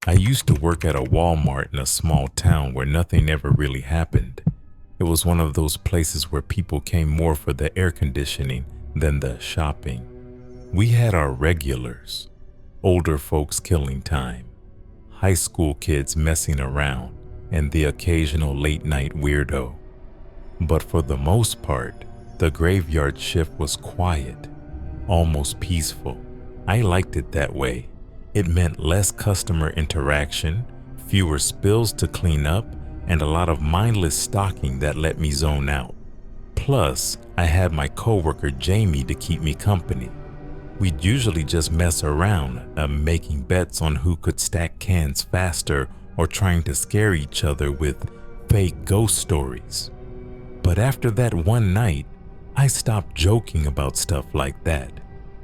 I used to work at a Walmart in a small town where nothing ever really happened. It was one of those places where people came more for the air conditioning than the shopping. We had our regulars, older folks killing time, high school kids messing around, and the occasional late night weirdo. But for the most part, the graveyard shift was quiet, almost peaceful. I liked it that way. It meant less customer interaction, fewer spills to clean up, and a lot of mindless stalking that let me zone out. Plus, I had my coworker Jamie to keep me company. We'd usually just mess around, making bets on who could stack cans faster or trying to scare each other with fake ghost stories. But after that one night, I stopped joking about stuff like that.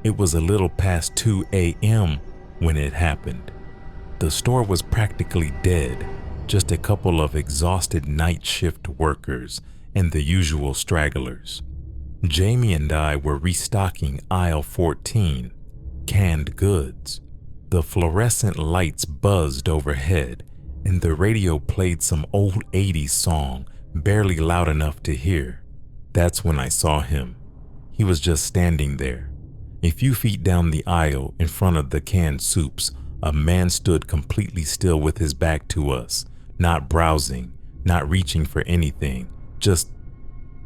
It was a little past 2 a.m. when it happened. The store was practically dead, just a couple of exhausted night shift workers and the usual stragglers. Jamie and I were restocking aisle 14, canned goods. The fluorescent lights buzzed overhead, and the radio played some old 80s song, barely loud enough to hear. That's when I saw him. He was just standing there. A few feet down the aisle in front of the canned soups, a man stood completely still with his back to us, not browsing, not reaching for anything, just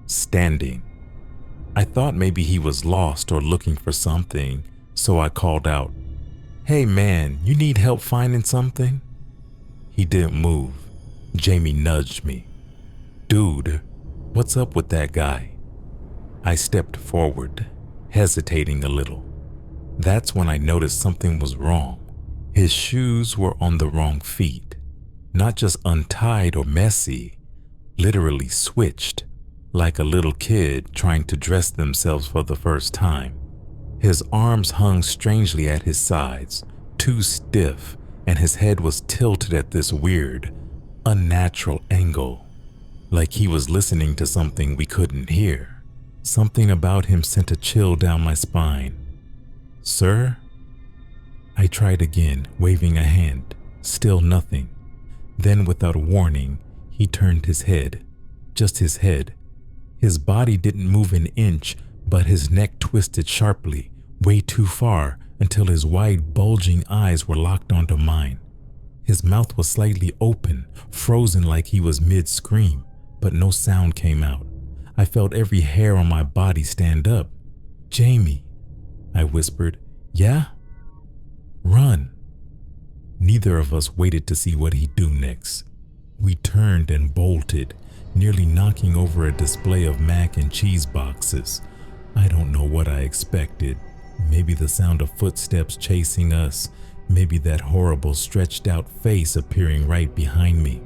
standing. I thought maybe he was lost or looking for something, so I called out, "Hey man, you need help finding something?" He didn't move. Jamie nudged me. "Dude, what's up with that guy?" I stepped forward, hesitating a little. That's when I noticed something was wrong. His shoes were on the wrong feet, not just untied or messy, literally switched, like a little kid trying to dress themselves for the first time. His arms hung strangely at his sides, too stiff, and his head was tilted at this weird, unnatural angle, like he was listening to something we couldn't hear. Something about him sent a chill down my spine. "Sir?" I tried again, waving a hand. Still nothing. Then, without warning, he turned his head. Just his head. His body didn't move an inch, but his neck twisted sharply, way too far, until his wide, bulging eyes were locked onto mine. His mouth was slightly open, frozen like he was mid-scream, but no sound came out. I felt every hair on my body stand up. "Jamie," I whispered. "Yeah?" "Run." Neither of us waited to see what he'd do next. We turned and bolted, nearly knocking over a display of mac and cheese boxes. I don't know what I expected. Maybe the sound of footsteps chasing us, maybe that horrible stretched out face appearing right behind me,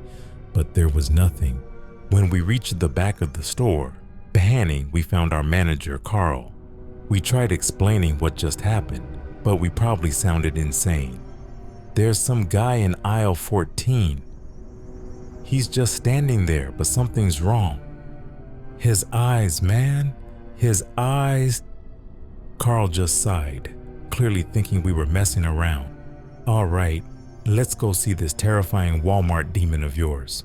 but there was nothing. When we reached the back of the store, panning, we found our manager, Carl. We tried explaining what just happened, but we probably sounded insane. "There's some guy in aisle 14. He's just standing there, but something's wrong. His eyes, man, his eyes." Carl just sighed, clearly thinking we were messing around. "All right, let's go see this terrifying Walmart demon of yours."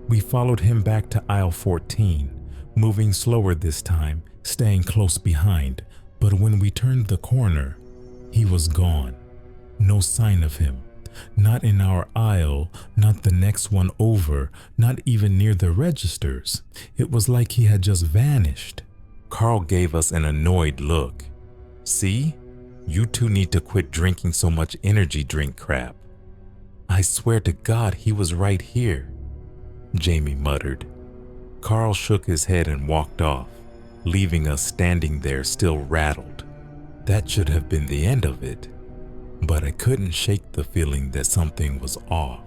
We followed him back to aisle 14, moving slower this time, staying close behind. But when we turned the corner, he was gone. No sign of him. Not in our aisle, not the next one over, not even near the registers. It was like he had just vanished. Carl gave us an annoyed look. "See? You two need to quit drinking so much energy drink crap." "I swear to God he was right here," Jamie muttered. Carl shook his head and walked off, leaving us standing there still rattled. That should have been the end of it. But I couldn't shake the feeling that something was off,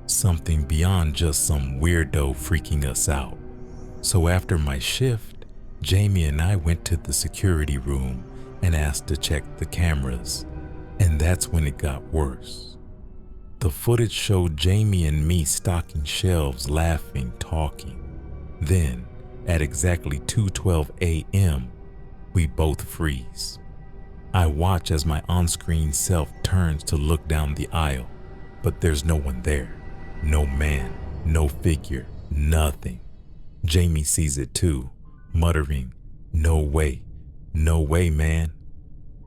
something beyond just some weirdo freaking us out. So after my shift, Jamie and I went to the security room and asked to check the cameras. And that's when it got worse. The footage showed Jamie and me stocking shelves, laughing, talking. Then, at exactly 2:12 a.m., we both freeze. I watch as my on-screen self turns to look down the aisle. but there's no one there. No man, no figure, nothing. Jamie sees it too, muttering, "No way, no way, man."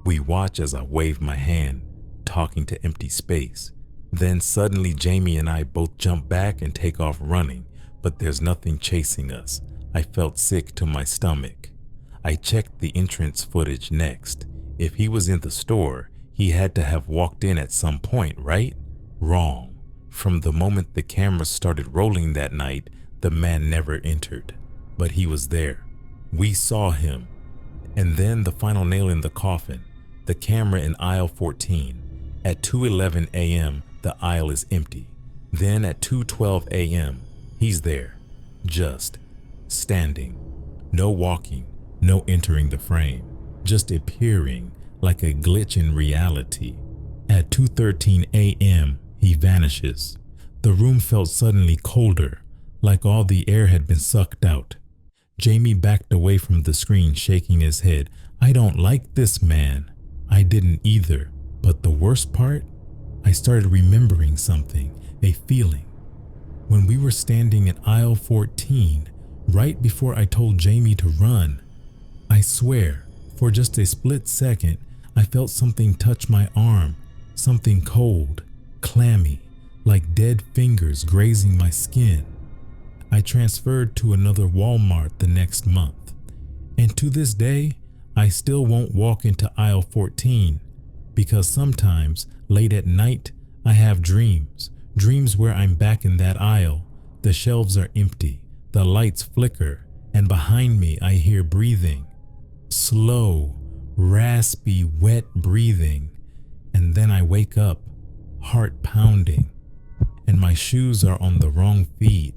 We watch as I wave my hand, talking to empty space. Then suddenly Jamie and I both jump back and take off running, but there's nothing chasing us. I felt sick to my stomach. I checked the entrance footage next. If he was in the store, he had to have walked in at some point, right? Wrong. From the moment the camera started rolling that night, the man never entered, but he was there. We saw him. And then the final nail in the coffin, the camera in aisle 14. At 2:11 a.m., the aisle is empty. Then at 2:12 a.m., he's there, just standing. No walking, no entering the frame, just appearing like a glitch in reality. At 2:13 a.m., he vanishes. The room felt suddenly colder, like all the air had been sucked out. Jamie backed away from the screen, shaking his head. "I don't like this man." I didn't either, but the worst part? I started remembering something, a feeling. When we were standing in aisle 14, right before I told Jamie to run, I swear, for just a split second, I felt something touch my arm, something cold, clammy, like dead fingers grazing my skin. I transferred to another Walmart the next month, and to this day, I still won't walk into aisle 14 because sometimes, late at night, I have dreams where I'm back in that aisle. The shelves are empty, the lights flicker, and behind me I hear breathing. Slow, raspy, wet breathing. And then I wake up, heart pounding, and my shoes are on the wrong feet.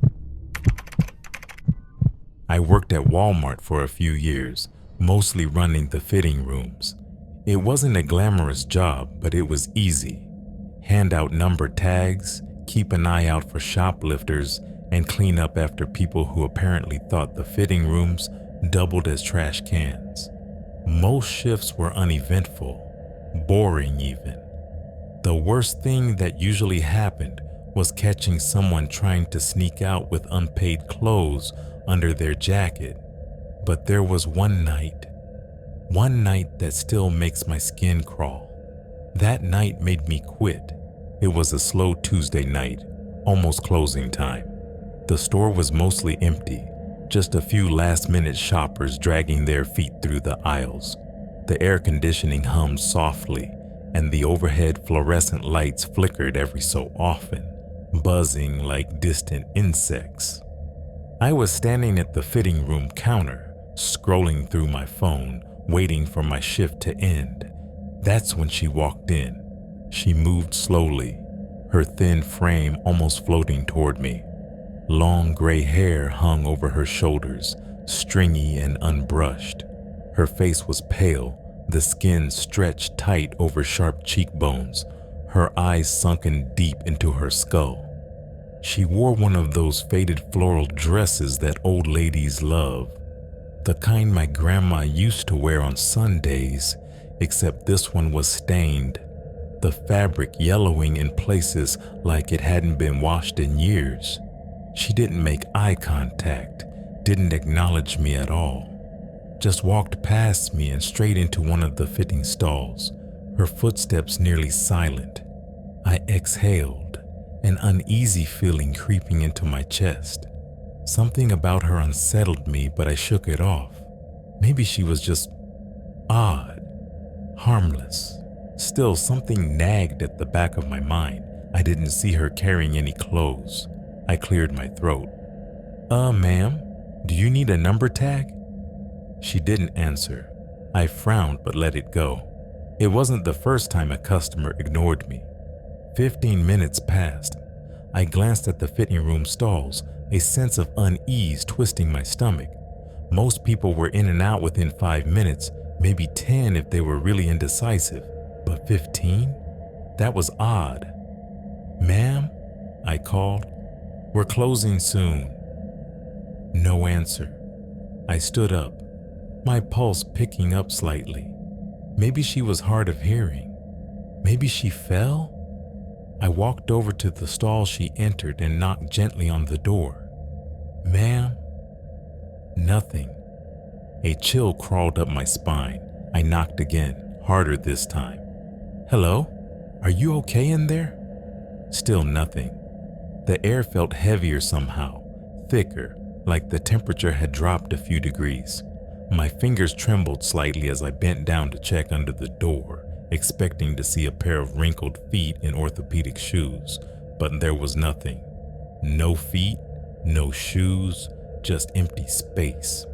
I worked at Walmart for a few years, mostly running the fitting rooms. It wasn't a glamorous job, but it was easy. Hand out number tags, keep an eye out for shoplifters, and clean up after people who apparently thought the fitting rooms doubled as trash cans. Most shifts were uneventful, boring even. The worst thing that usually happened was catching someone trying to sneak out with unpaid clothes under their jacket. But there was one night that still makes my skin crawl. That night made me quit. It was a slow Tuesday night, almost closing time. The store was mostly empty, just a few last-minute shoppers dragging their feet through the aisles. The air conditioning hummed softly, and the overhead fluorescent lights flickered every so often, buzzing like distant insects. I was standing at the fitting room counter, scrolling through my phone, waiting for my shift to end. That's when she walked in. She moved slowly, her thin frame almost floating toward me. Long gray hair hung over her shoulders, stringy and unbrushed. Her face was pale, the skin stretched tight over sharp cheekbones, her eyes sunken deep into her skull. She wore one of those faded floral dresses that old ladies love, the kind my grandma used to wear on Sundays, except this one was stained, the fabric yellowing in places like it hadn't been washed in years. She didn't make eye contact, didn't acknowledge me at all, just walked past me and straight into one of the fitting stalls, her footsteps nearly silent. I exhaled, an uneasy feeling creeping into my chest. Something about her unsettled me, but I shook it off. Maybe she was just odd, harmless. Still, something nagged at the back of my mind. I didn't see her carrying any clothes. I cleared my throat. Ma'am, do you need a number tag?" She didn't answer. I frowned but let it go. It wasn't the first time a customer ignored me. 15 minutes passed. I glanced at the fitting room stalls, a sense of unease twisting my stomach. Most people were in and out within 5 minutes, maybe 10 if they were really indecisive. But 15? That was odd. "Ma'am?" I called. "We're closing soon." No answer. I stood up, my pulse picking up slightly. Maybe she was hard of hearing. Maybe she fell? I walked over to the stall she entered and knocked gently on the door. "Ma'am?" Nothing. A chill crawled up my spine. I knocked again, harder this time. "Hello? Are you okay in there?" Still nothing. The air felt heavier somehow, thicker, like the temperature had dropped a few degrees. My fingers trembled slightly as I bent down to check under the door, expecting to see a pair of wrinkled feet in orthopedic shoes, but there was nothing. No feet, no shoes, just empty space.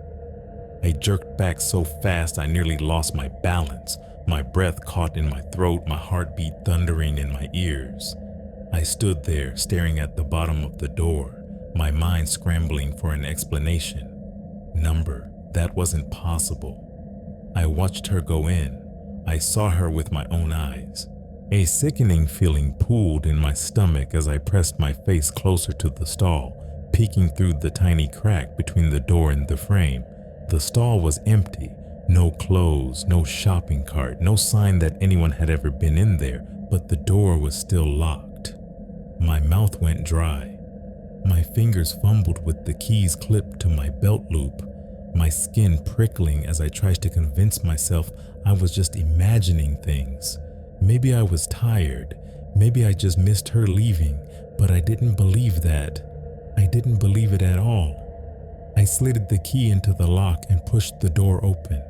I jerked back so fast I nearly lost my balance, my breath caught in my throat, my heartbeat thundering in my ears. I stood there staring at the bottom of the door, my mind scrambling for an explanation. Number, that wasn't possible. I watched her go in. I saw her with my own eyes. A sickening feeling pooled in my stomach as I pressed my face closer to the stall, peeking through the tiny crack between the door and the frame. The stall was empty. No clothes, no shopping cart, no sign that anyone had ever been in there, but the door was still locked. My mouth went dry. My fingers fumbled with the keys clipped to my belt loop, my skin prickling as I tried to convince myself I was just imagining things. Maybe I was tired. Maybe I just missed her leaving, but I didn't believe that. I didn't believe it at all. I slid the key into the lock and pushed the door open.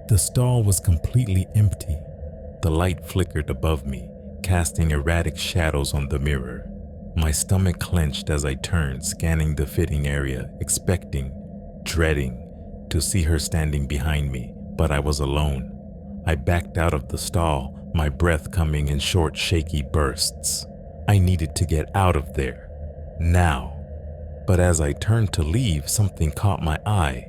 The stall was completely empty. The light flickered above me, casting erratic shadows on the mirror. My stomach clenched as I turned, scanning the fitting area, expecting, dreading, to see her standing behind me, but I was alone. I backed out of the stall, my breath coming in short, shaky bursts. I needed to get out of there, now. But as I turned to leave, something caught my eye.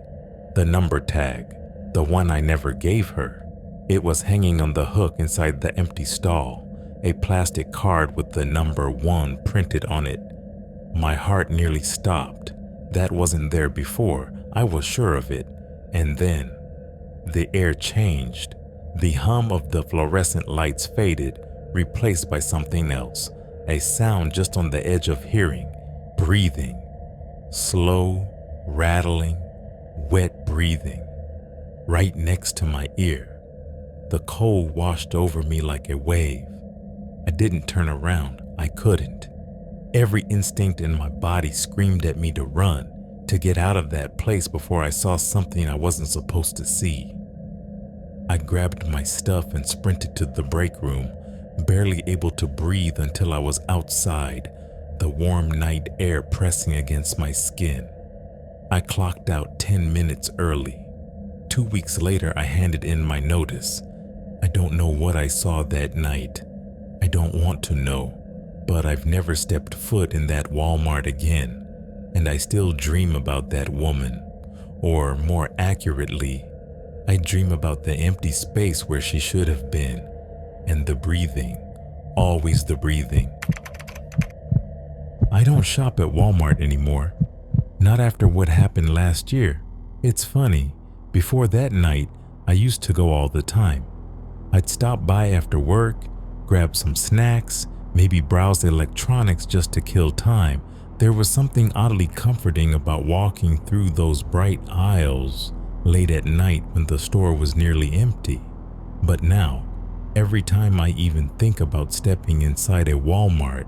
The number tag, the one I never gave her. It was hanging on the hook inside the empty stall, a plastic card with the number 1 printed on it. My heart nearly stopped. That wasn't there before, I was sure of it. And then, the air changed. The hum of the fluorescent lights faded, replaced by something else. A sound just on the edge of hearing. Breathing. Slow, rattling, wet breathing. Right next to my ear. The cold washed over me like a wave. I didn't turn around. I couldn't. Every instinct in my body screamed at me to run, to get out of that place before I saw something I wasn't supposed to see. I grabbed my stuff and sprinted to the break room, barely able to breathe until I was outside, the warm night air pressing against my skin. I clocked out 10 minutes early. 2 weeks later, I handed in my notice. I don't know what I saw that night. I don't want to know, but I've never stepped foot in that Walmart again, and I still dream about that woman, or more accurately, I dream about the empty space where she should have been, and the breathing, always the breathing. I don't shop at Walmart anymore, not after what happened last year. It's funny, before that night, I used to go all the time. I'd stop by after work, grab some snacks, maybe browse electronics just to kill time. There was something oddly comforting about walking through those bright aisles late at night when the store was nearly empty. But now, every time I even think about stepping inside a Walmart,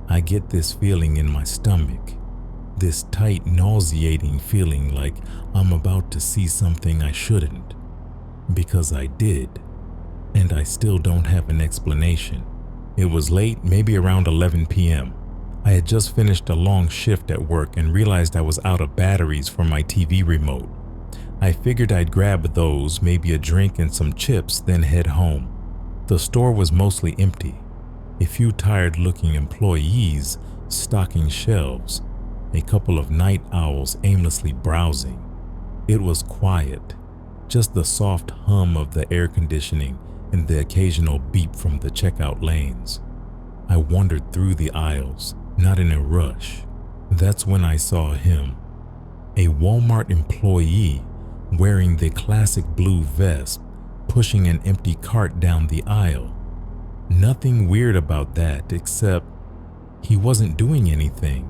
I get this feeling in my stomach, this tight, nauseating feeling like I'm about to see something I shouldn't. Because I did, and I still don't have an explanation. It was late, maybe around 11 p.m. I had just finished a long shift at work and realized I was out of batteries for my TV remote. I figured I'd grab those, maybe a drink and some chips, then head home. The store was mostly empty. A few tired-looking employees stocking shelves, a couple of night owls aimlessly browsing. It was quiet, just the soft hum of the air conditioning and the occasional beep from the checkout lanes. I wandered through the aisles, not in a rush. That's when I saw him, a Walmart employee wearing the classic blue vest, pushing an empty cart down the aisle. Nothing weird about that, except he wasn't doing anything.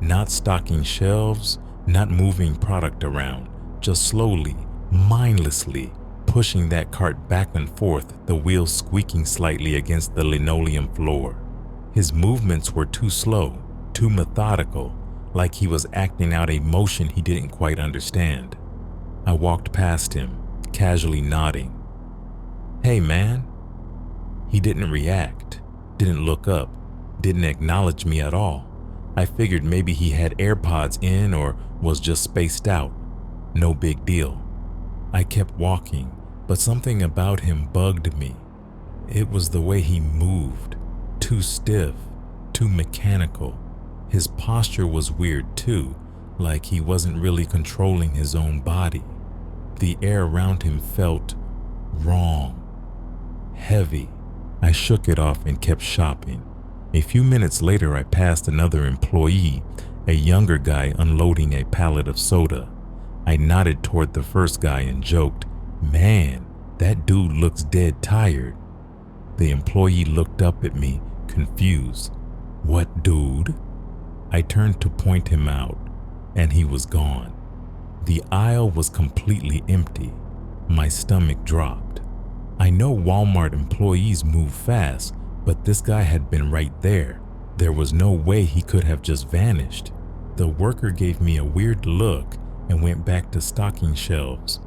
Not stocking shelves, not moving product around, just slowly, mindlessly pushing that cart back and forth, the wheels squeaking slightly against the linoleum floor. His movements were too slow, too methodical, like he was acting out a motion he didn't quite understand. I walked past him, casually nodding. "Hey, man." He didn't react, didn't look up, didn't acknowledge me at all. I figured maybe he had AirPods in or was just spaced out. No big deal. I kept walking, but something about him bugged me. It was the way he moved, too stiff, too mechanical. His posture was weird too, like he wasn't really controlling his own body. The air around him felt wrong, heavy. I shook it off and kept shopping. A few minutes later, I passed another employee, a younger guy unloading a pallet of soda. I nodded toward the first guy and joked, "Man, that dude looks dead tired." The employee looked up at me, confused. "What dude?" I turned to point him out, and he was gone. The aisle was completely empty. My stomach dropped. I know Walmart employees move fast, but this guy had been right there. There was no way he could have just vanished. The worker gave me a weird look and went back to stocking shelves.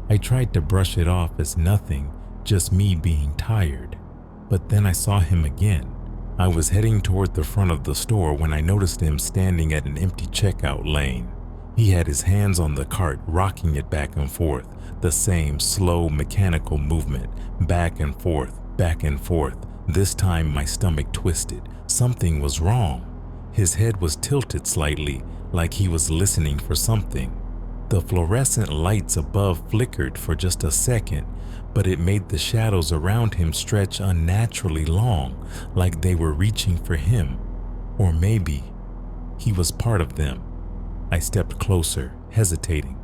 I tried to brush it off as nothing, just me being tired. But then I saw him again. I was heading toward the front of the store when I noticed him standing at an empty checkout lane. He had his hands on the cart, rocking it back and forth, the same slow mechanical movement, back and forth, back and forth. This time my stomach twisted. Something was wrong. His head was tilted slightly, like he was listening for something. The fluorescent lights above flickered for just a second, but it made the shadows around him stretch unnaturally long, like they were reaching for him. Or maybe he was part of them. I stepped closer, hesitating.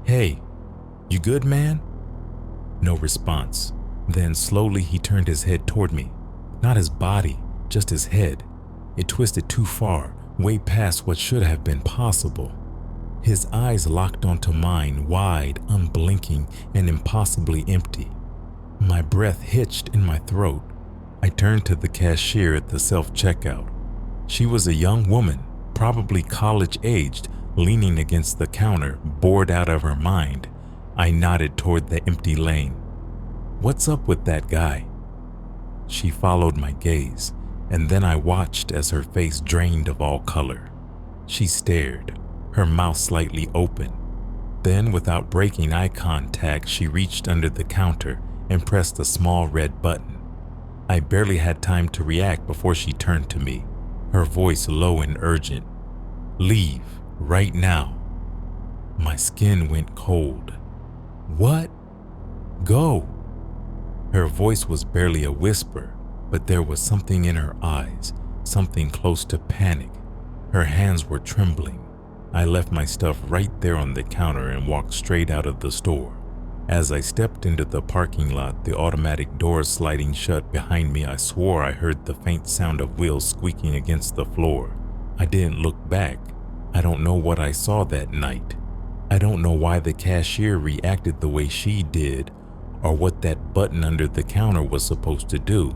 "Hey, you good, man?" No response. Then slowly he turned his head toward me. Not his body, just his head. It twisted too far, way past what should have been possible. His eyes locked onto mine, wide, unblinking, and impossibly empty. My breath hitched in my throat. I turned to the cashier at the self-checkout. She was a young woman, probably college-aged, leaning against the counter, bored out of her mind. I nodded toward the empty lane. "What's up with that guy?" She followed my gaze, and then I watched as her face drained of all color. She stared, her mouth slightly open. Then, without breaking eye contact, she reached under the counter and pressed a small red button. I barely had time to react before she turned to me, her voice low and urgent. "Leave, right now." My skin went cold. "What? Go." Her voice was barely a whisper, but there was something in her eyes, something close to panic. Her hands were trembling. I left my stuff right there on the counter and walked straight out of the store. As I stepped into the parking lot, the automatic doors sliding shut behind me, I swore I heard the faint sound of wheels squeaking against the floor. I didn't look back. I don't know what I saw that night. I don't know why the cashier reacted the way she did, or what that button under the counter was supposed to do.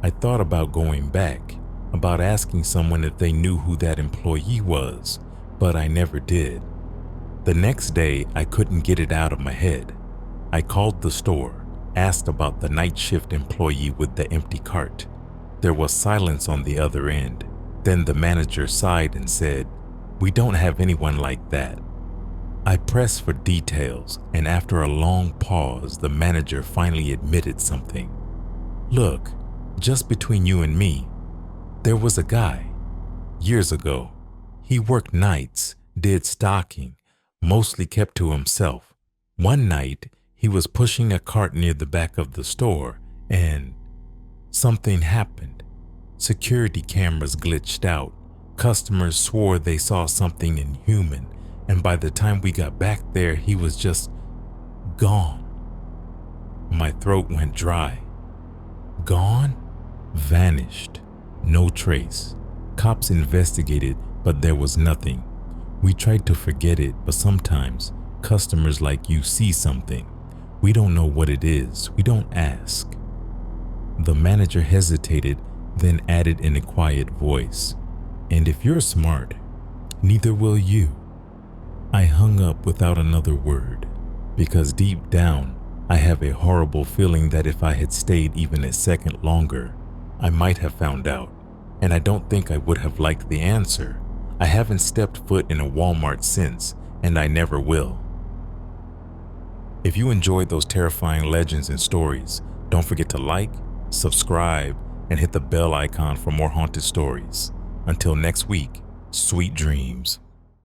I thought about going back, about asking someone if they knew who that employee was, but I never did. The next day, I couldn't get it out of my head. I called the store, asked about the night shift employee with the empty cart. There was silence on the other end. Then the manager sighed and said, "We don't have anyone like that." I pressed for details, and after a long pause, the manager finally admitted something. "Look, just between you and me, there was a guy, years ago. He worked nights, did stocking, mostly kept to himself. One night, he was pushing a cart near the back of the store, and something happened. Security cameras glitched out. Customers swore they saw something inhuman, and by the time we got back there, he was just gone." My throat went dry. "Gone?" Vanished. No trace. Cops investigated, but there was nothing. We tried to forget it, but sometimes customers like you see something. We don't know what it is. We don't ask. The manager hesitated, then added in a quiet voice, "And if you're smart, neither will you." I hung up without another word, because deep down, I have a horrible feeling that if I had stayed even a second longer, I might have found out, and I don't think I would have liked the answer. I haven't stepped foot in a Walmart since, and I never will. If you enjoyed those terrifying legends and stories, don't forget to like, subscribe, and hit the bell icon for more haunted stories. Until next week, sweet dreams.